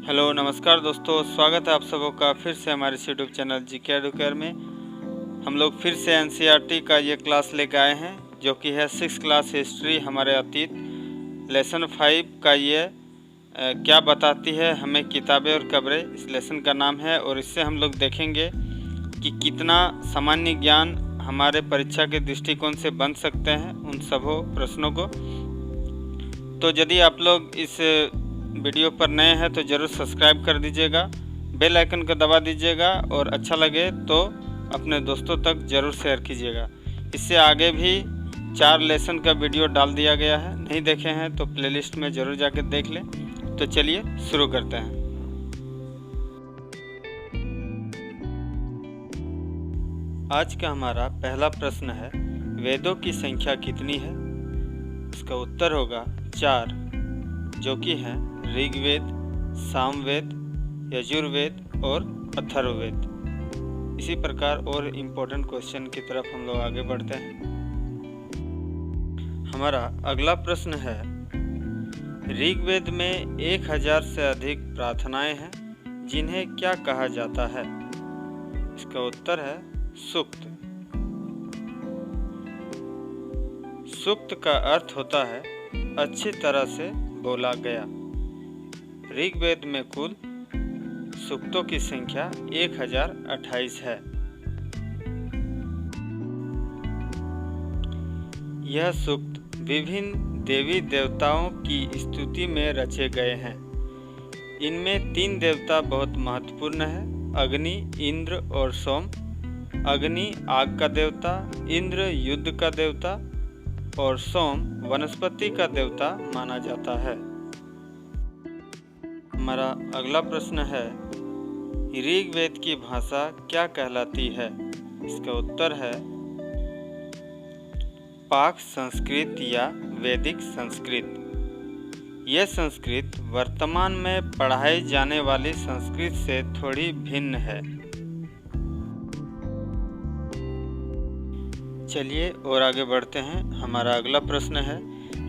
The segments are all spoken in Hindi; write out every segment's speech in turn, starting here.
हेलो नमस्कार दोस्तों, स्वागत है आप सबों का फिर से हमारे यूट्यूब चैनल जीके एडुकेयर में। हम लोग फिर से एनसीईआरटी का ये क्लास लेके आए हैं जो कि है 6th क्लास हिस्ट्री हमारे अतीत। लेसन 5 का ये क्या बताती है हमें किताबें और कब्रें, इस लेसन का नाम है। और इससे हम लोग देखेंगे कि कितना सामान्य ज्ञान हमारे परीक्षा के दृष्टिकोण से बन सकते हैं उन सबों प्रश्नों को। तो यदि आप लोग इस वीडियो पर नए हैं तो ज़रूर सब्सक्राइब कर दीजिएगा, बेल आइकन को दबा दीजिएगा और अच्छा लगे तो अपने दोस्तों तक ज़रूर शेयर कीजिएगा। इससे आगे भी 4 लेसन का वीडियो डाल दिया गया है, नहीं देखे हैं तो प्लेलिस्ट में ज़रूर जाकर देख लें। तो चलिए शुरू करते हैं। आज का हमारा पहला प्रश्न है, वेदों की संख्या कितनी है? इसका उत्तर होगा 4, जो कि हैं ऋग्वेद, सामवेद, यजुर्वेद और अथर्ववेद। इसी प्रकार और इम्पोर्टेंट क्वेश्चन की तरफ हम लोग आगे बढ़ते हैं। हमारा अगला प्रश्न है, ऋग्वेद में 1000 से अधिक प्रार्थनाएं हैं, जिन्हें क्या कहा जाता है? इसका उत्तर है सूक्त। सूक्त का अर्थ होता है अच्छी तरह से बोला गया। ऋग्वेद में कुल सूक्तों की संख्या 1028 है। यह सूक्त विभिन्न देवी देवताओं की स्तुति में रचे गए हैं। इनमें 3 देवता बहुत महत्वपूर्ण है, अग्नि, इंद्र और सोम। अग्नि आग का देवता, इंद्र युद्ध का देवता और सोम वनस्पति का देवता माना जाता है। हमारा अगला प्रश्न है, ऋग्वेद की भाषा क्या कहलाती है? इसका उत्तर है पाक संस्कृत या वैदिक संस्कृत। यह संस्कृत वर्तमान में पढ़ाई जाने वाली संस्कृत से थोड़ी भिन्न है। चलिए और आगे बढ़ते हैं। हमारा अगला प्रश्न है,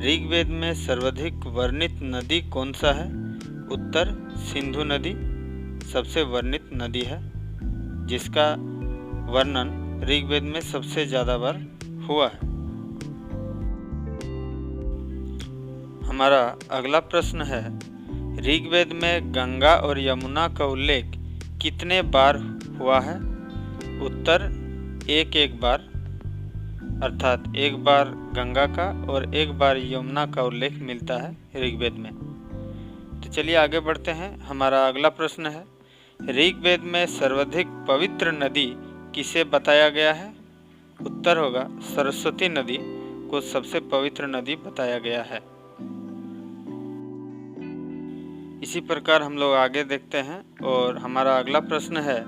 ऋग्वेद में सर्वाधिक वर्णित नदी कौन सा है? उत्तर सिंधु नदी सबसे वर्णित नदी है, जिसका वर्णन ऋग्वेद में सबसे ज़्यादा बार हुआ है। हमारा अगला प्रश्न है, ऋग्वेद में गंगा और यमुना का उल्लेख कितने बार हुआ है? उत्तर एक बार, अर्थात एक बार गंगा का और एक बार यमुना का उल्लेख मिलता है ऋग्वेद में। तो चलिए आगे बढ़ते हैं। हमारा अगला प्रश्न है, ऋग्वेद में सर्वाधिक पवित्र नदी किसे बताया गया है? उत्तर होगा सरस्वती नदी को सबसे पवित्र नदी बताया गया है। इसी प्रकार हम लोग आगे देखते हैं और हमारा अगला प्रश्न है,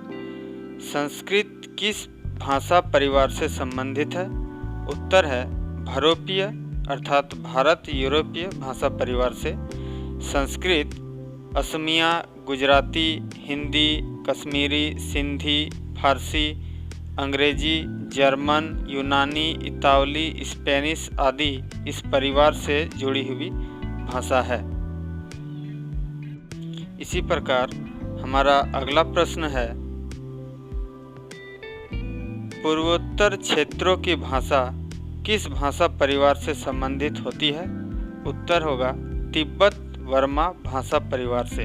संस्कृत किस भाषा परिवार से संबंधित है? उत्तर है भरोपीय, अर्थात भारत यूरोपीय भाषा परिवार से। संस्कृत असमिया, गुजराती, हिंदी, कश्मीरी, सिंधी, फारसी, अंग्रेजी, जर्मन, यूनानी, इतावली, स्पेनिश आदि इस परिवार से जुड़ी हुई भाषा है। इसी प्रकार हमारा अगला प्रश्न है, पूर्वोत्तर क्षेत्रों की भाषा किस भाषा परिवार से संबंधित होती है? उत्तर होगा तिब्बत वर्मा भाषा परिवार से।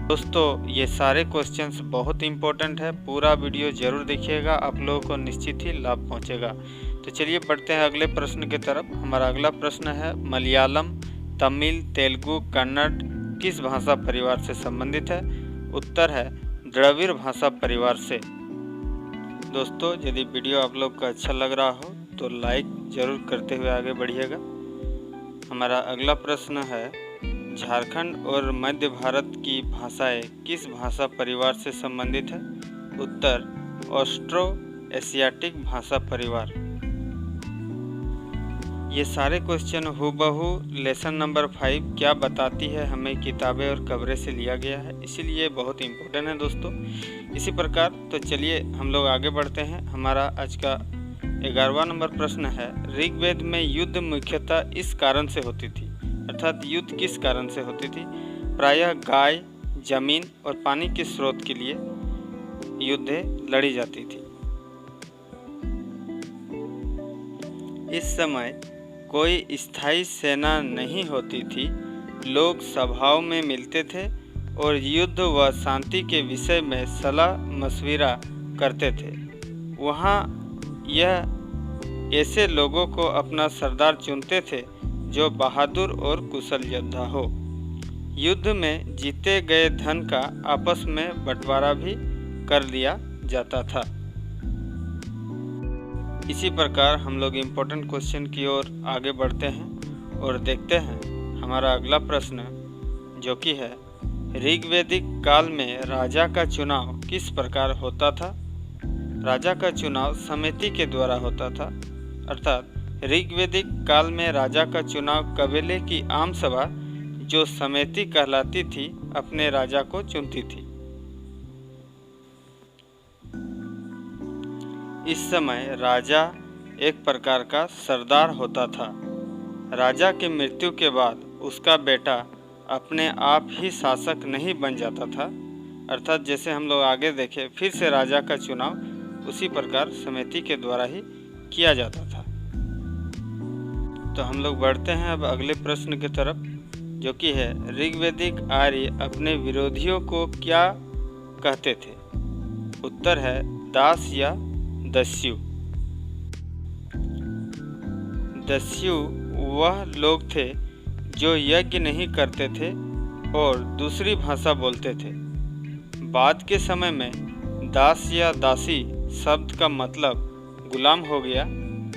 दोस्तों, ये सारे क्वेश्चंस बहुत इंपॉर्टेंट है, पूरा वीडियो जरूर देखिएगा, आप लोगों को निश्चित ही लाभ पहुंचेगा। तो चलिए बढ़ते हैं अगले प्रश्न की तरफ। हमारा अगला प्रश्न है, मलयालम, तमिल, तेलुगु, कन्नड़ किस भाषा परिवार से संबंधित है? उत्तर है द्रविड़ भाषा परिवार से। दोस्तों, यदि वीडियो आप लोग को अच्छा लग रहा हो तो लाइक ज़रूर करते हुए आगे बढ़िएगा। हमारा अगला प्रश्न है, झारखंड और मध्य भारत की भाषाएं किस भाषा परिवार से संबंधित है? उत्तर ऑस्ट्रो एशियाटिक भाषा परिवार। ये सारे क्वेश्चन हूबहू लेसन नंबर 5 क्या बताती है हमें किताबें और कब्रें से लिया गया है, इसीलिए बहुत इम्पोर्टेंट है दोस्तों। इसी प्रकार तो चलिए हम लोग आगे बढ़ते हैं। हमारा आज का 11वां नंबर प्रश्न है, ऋग्वेद में युद्ध मुख्यतः इस कारण से होती थी, अर्थात युद्ध किस कारण से होती थी? प्रायः गाय, जमीन और पानी के स्रोत के लिए युद्ध लड़ी जाती थी। इस समय कोई स्थायी सेना नहीं होती थी। लोग सभाओं में मिलते थे और युद्ध व शांति के विषय में सलाह मशविरा करते थे। वहाँ यह ऐसे लोगों को अपना सरदार चुनते थे जो बहादुर और कुशल योद्धा हो। युद्ध में जीते गए धन का आपस में बंटवारा भी कर लिया जाता था। इसी प्रकार हम लोग इम्पोर्टेंट क्वेश्चन की ओर आगे बढ़ते हैं और देखते हैं हमारा अगला प्रश्न, जो कि है ऋग्वैदिक काल में राजा का चुनाव किस प्रकार होता था। राजा का चुनाव समिति के द्वारा होता था, अर्थात ऋग्वैदिक काल में राजा का चुनाव कबीले की आम सभा, जो समिति कहलाती थी, अपने राजा को चुनती थी। इस समय राजा एक प्रकार का सरदार होता था। राजा की मृत्यु के बाद उसका बेटा अपने आप ही शासक नहीं बन जाता था, अर्थात जैसे हम लोग आगे देखें फिर से राजा का चुनाव उसी प्रकार समिति के द्वारा ही किया जाता था। तो हम लोग बढ़ते हैं अब अगले प्रश्न की तरफ, जो कि है ऋग्वैदिक आर्य अपने विरोधियों को क्या कहते थे। उत्तर है दास या दस्यु। दस्यु वह लोग थे जो यज्ञ नहीं करते थे और दूसरी भाषा बोलते थे। बाद के समय में दास या दासी शब्द का मतलब गुलाम हो गया,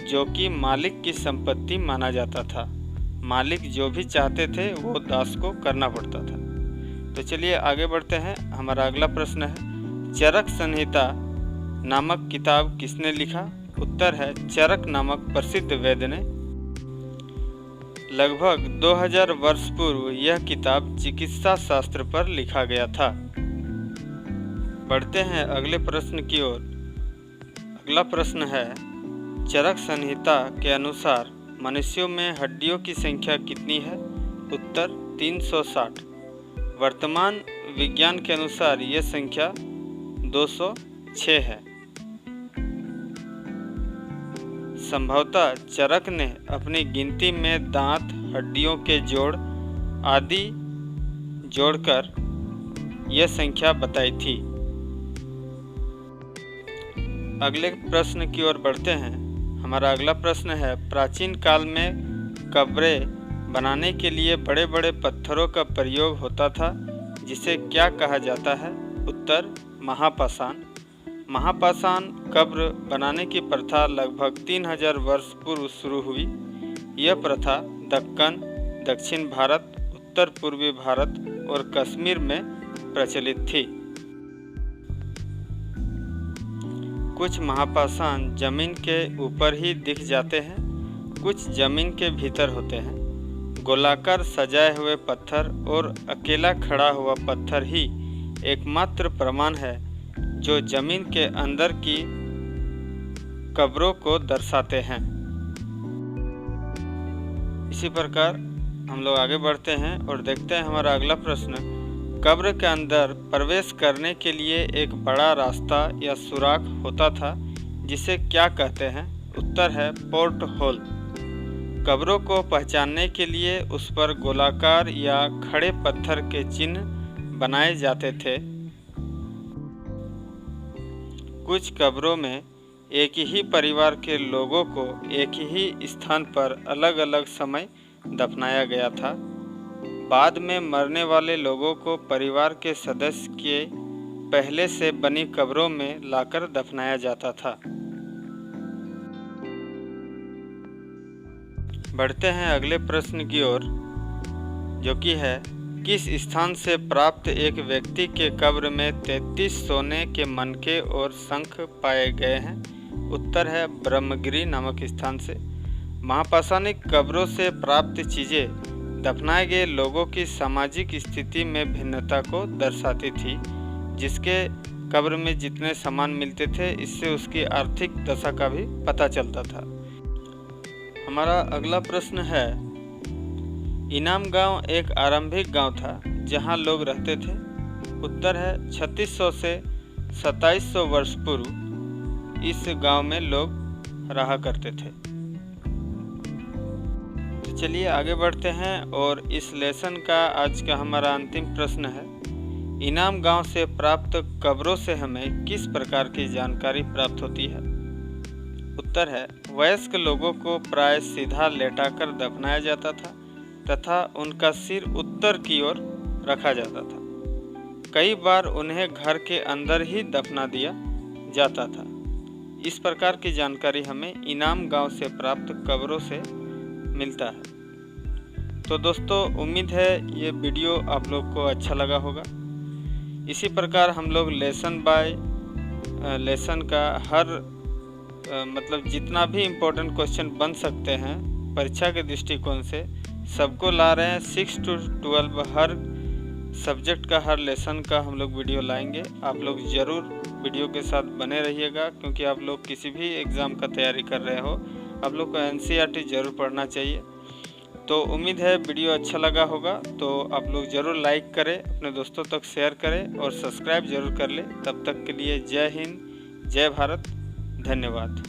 जो कि मालिक की संपत्ति माना जाता था। मालिक जो भी चाहते थे वो दास को करना पड़ता था। तो चलिए आगे बढ़ते हैं। हमारा अगला प्रश्न है चरक संहिता नामक किताब किसने लिखा। उत्तर है चरक नामक प्रसिद्ध वैद्य ने। लगभग 2000 वर्ष पूर्व यह किताब चिकित्सा शास्त्र पर लिखा गया था। बढ़ते हैं अगले प्रश्न की ओर। अगला प्रश्न है चरक संहिता के अनुसार मनुष्यों में हड्डियों की संख्या कितनी है। उत्तर 360। वर्तमान विज्ञान के अनुसार यह संख्या 206 है। संभवतः चरक ने अपनी गिनती में दांत, हड्डियों के जोड़ आदि जोड़कर यह संख्या बताई थी। अगले प्रश्न की ओर बढ़ते हैं। हमारा अगला प्रश्न है प्राचीन काल में कब्रें बनाने के लिए बड़े बड़े पत्थरों का प्रयोग होता था, जिसे क्या कहा जाता है। उत्तर महापाषाण। महापाषाण कब्र बनाने की प्रथा लगभग 3000 वर्ष पूर्व शुरू हुई। यह प्रथा दक्कन, दक्षिण भारत, उत्तर पूर्वी भारत और कश्मीर में प्रचलित थी। कुछ महापाषाण जमीन के ऊपर ही दिख जाते हैं, कुछ जमीन के भीतर होते हैं। गोलाकार सजाए हुए पत्थर और अकेला खड़ा हुआ पत्थर ही एकमात्र प्रमाण है जो जमीन के अंदर की कब्रों को दर्शाते हैं। इसी प्रकार हम लोग आगे बढ़ते हैं और देखते हैं हमारा अगला प्रश्न। कब्र के अंदर प्रवेश करने के लिए एक बड़ा रास्ता या सुराख होता था, जिसे क्या कहते हैं। उत्तर है पोर्ट होल। कब्रों को पहचानने के लिए उस पर गोलाकार या खड़े पत्थर के चिन्ह बनाए जाते थे। कुछ कब्रों में एक ही परिवार के लोगों को एक ही स्थान पर अलग अलग समय दफनाया गया था। बाद में मरने वाले लोगों को परिवार के सदस्य के पहले से बनी कब्रों में लाकर दफनाया जाता था। बढ़ते हैं अगले प्रश्न की ओर, जो कि है किस स्थान से प्राप्त एक व्यक्ति के कब्र में 33 सोने के मनके और शंख पाए गए हैं। उत्तर है ब्रह्मगिरी नामक स्थान से। महापाषाणिक कब्रों से प्राप्त चीज़ें दफनाए गए लोगों की सामाजिक स्थिति में भिन्नता को दर्शाती थी। जिसके कब्र में जितने सामान मिलते थे, इससे उसकी आर्थिक दशा का भी पता चलता था। हमारा अगला प्रश्न है इनाम गांव एक आरंभिक गांव था जहां लोग रहते थे? उत्तर है 3600 से 2700 वर्ष पूर्व इस गांव में लोग रहा करते थे। तो चलिए आगे बढ़ते हैं और इस लेसन का आज का हमारा अंतिम प्रश्न है, इनाम गांव से प्राप्त कब्रों से हमें किस प्रकार की जानकारी प्राप्त होती है? उत्तर है वयस्क लोगों को प्राय सीधा लेटाकर दफनाया जाता था तथा उनका सिर उत्तर की ओर रखा जाता था। कई बार उन्हें घर के अंदर ही दफना दिया जाता था। इस प्रकार की जानकारी हमें इनाम गांव से प्राप्त कब्रों से मिलता है। तो दोस्तों उम्मीद है ये वीडियो आप लोग को अच्छा लगा होगा। इसी प्रकार हम लोग लेसन बाय लेसन का हर मतलब जितना भी इम्पोर्टेंट क्वेश्चन बन सकते हैं परीक्षा के दृष्टिकोण से सबको ला रहे हैं। 6 to 12 हर सब्जेक्ट का हर लेसन का हम लोग वीडियो लाएंगे। आप लोग ज़रूर वीडियो के साथ बने रहिएगा, क्योंकि आप लोग किसी भी एग्ज़ाम का तैयारी कर रहे हो आप लोग को NCERT ज़रूर पढ़ना चाहिए। तो उम्मीद है वीडियो अच्छा लगा होगा, तो आप लोग ज़रूर लाइक करें, अपने दोस्तों तक शेयर करें और सब्सक्राइब ज़रूर कर लें। तब तक के लिए जय हिंद, जय भारत, धन्यवाद।